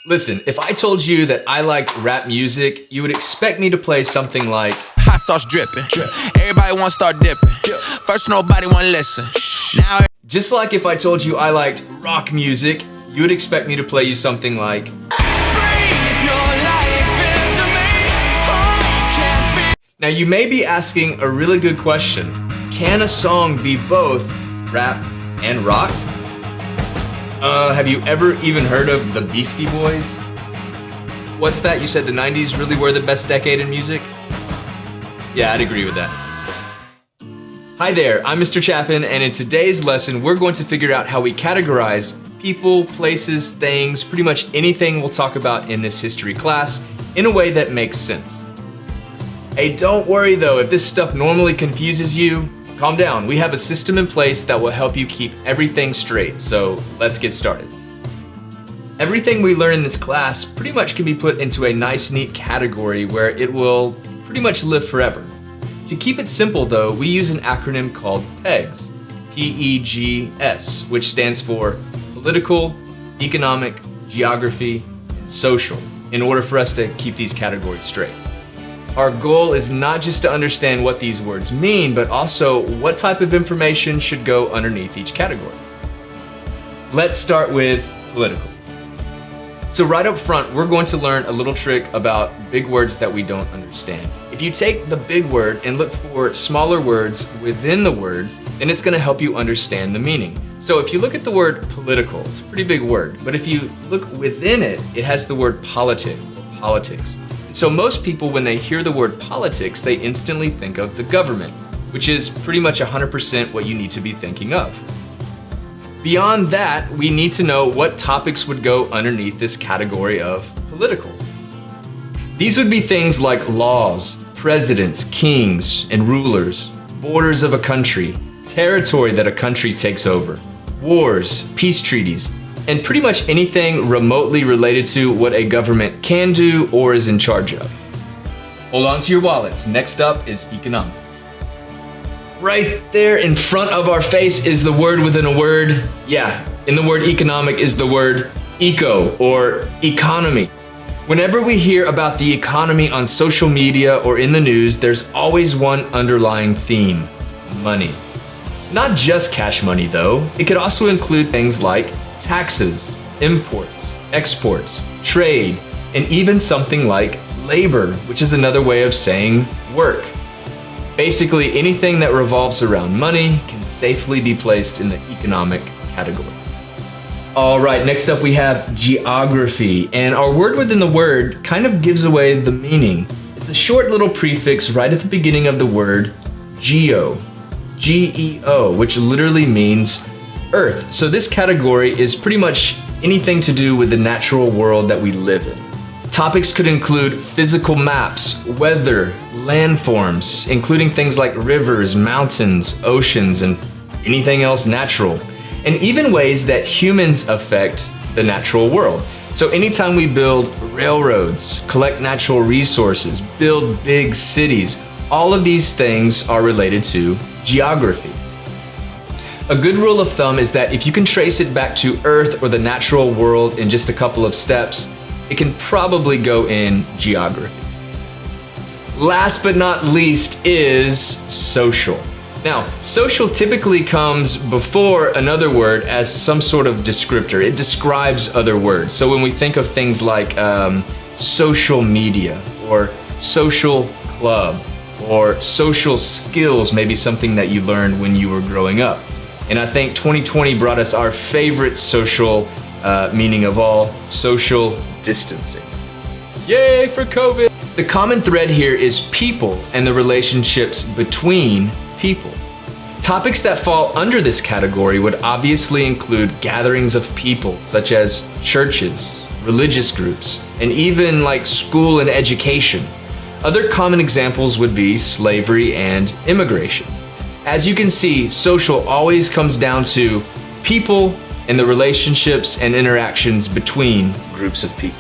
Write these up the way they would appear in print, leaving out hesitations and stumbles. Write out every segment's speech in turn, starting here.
Listen, if I told you that I liked rap music, you would expect me to play something like hot sauce dripping. Everybody wanna start dipping. First nobody wanna listen. Now just like if I told you I liked rock music, you would expect me to play you something like Now you may be asking a really good question. Can a song be both rap and rock? Have you ever even heard of the Beastie Boys? What's that? You said the 90s really were the best decade in music? Yeah, I'd agree with that. Hi there, I'm Mr. Chaffin, and in today's lesson, we're going to figure out how we categorize people, places, things, pretty much anything we'll talk about in this history class in a way that makes sense. Hey, don't worry though, if this stuff normally confuses you, calm down. We have a system in place that will help you keep everything straight, so let's get started. Everything we learn in this class pretty much can be put into a nice, neat category where it will pretty much live forever. To keep it simple though, we use an acronym called PEGS, P-E-G-S, which stands for Political, Economic, Geography, and Social, in order for us to keep these categories straight. Our goal is not just to understand what these words mean, but also what type of information should go underneath each category. Let's start with political. So right up front, we're going to learn a little trick about big words that we don't understand. If you take the big word and look for smaller words within the word, then it's gonna help you understand the meaning. So if you look at the word political, it's a pretty big word, but if you look within it, it has the word politic, or politics. So most people, when they hear the word politics, they instantly think of the government, which is pretty much 100% what you need to be thinking of. Beyond that, we need to know what topics would go underneath this category of political. These would be things like laws, presidents, kings, and rulers, borders of a country, territory that a country takes over, wars, peace treaties, and pretty much anything remotely related to what a government can do or is in charge of. Hold on to your wallets. Next up is economic. Right there in front of our face is the word within a word. Yeah, in the word economic is the word eco or economy. Whenever we hear about the economy on social media or in the news, there's always one underlying theme: money. Not just cash money though. It could also include things like taxes, imports, exports, trade, and even something like labor, which is another way of saying work. Basically, anything that revolves around money can safely be placed in the economic category. All right, next up we have geography, and our word within the word kind of gives away the meaning. It's a short little prefix right at the beginning of the word, geo, G-E-O, which literally means Earth. So this category is pretty much anything to do with the natural world that we live in. Topics could include physical maps, weather, landforms, including things like rivers, mountains, oceans, and anything else natural, and even ways that humans affect the natural world. So anytime we build railroads, collect natural resources, build big cities, all of these things are related to geography. A good rule of thumb is that if you can trace it back to Earth or the natural world in just a couple of steps, it can probably go in geography. Last but not least is social. Now, social typically comes before another word as some sort of descriptor. It describes other words. So when we think of things like social media or social club or social skills, maybe something that you learned when you were growing up. And I think 2020 brought us our favorite social meaning of all, social distancing. Yay for COVID! The common thread here is people and the relationships between people. Topics that fall under this category would obviously include gatherings of people, such as churches, religious groups, and even like school and education. Other common examples would be slavery and immigration. As you can see, social always comes down to people and the relationships and interactions between groups of people.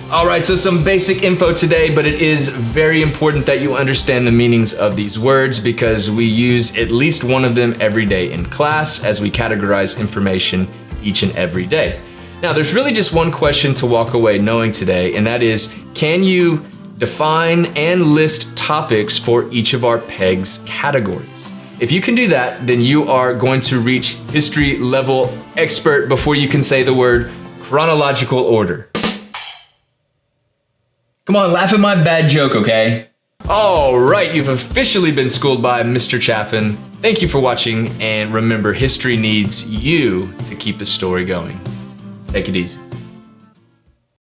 All right, so some basic info today, but it is very important that you understand the meanings of these words because we use at least one of them every day in class as we categorize information each and every day. Now, there's really just one question to walk away knowing today, and that is, can you define and list topics for each of our PEGS categories? If you can do that, then you are going to reach history level expert before you can say the word chronological order. Come on, laugh at my bad joke, okay? All right, you've officially been schooled by Mr. Chaffin. Thank you for watching, and remember, history needs you to keep the story going. Take it easy.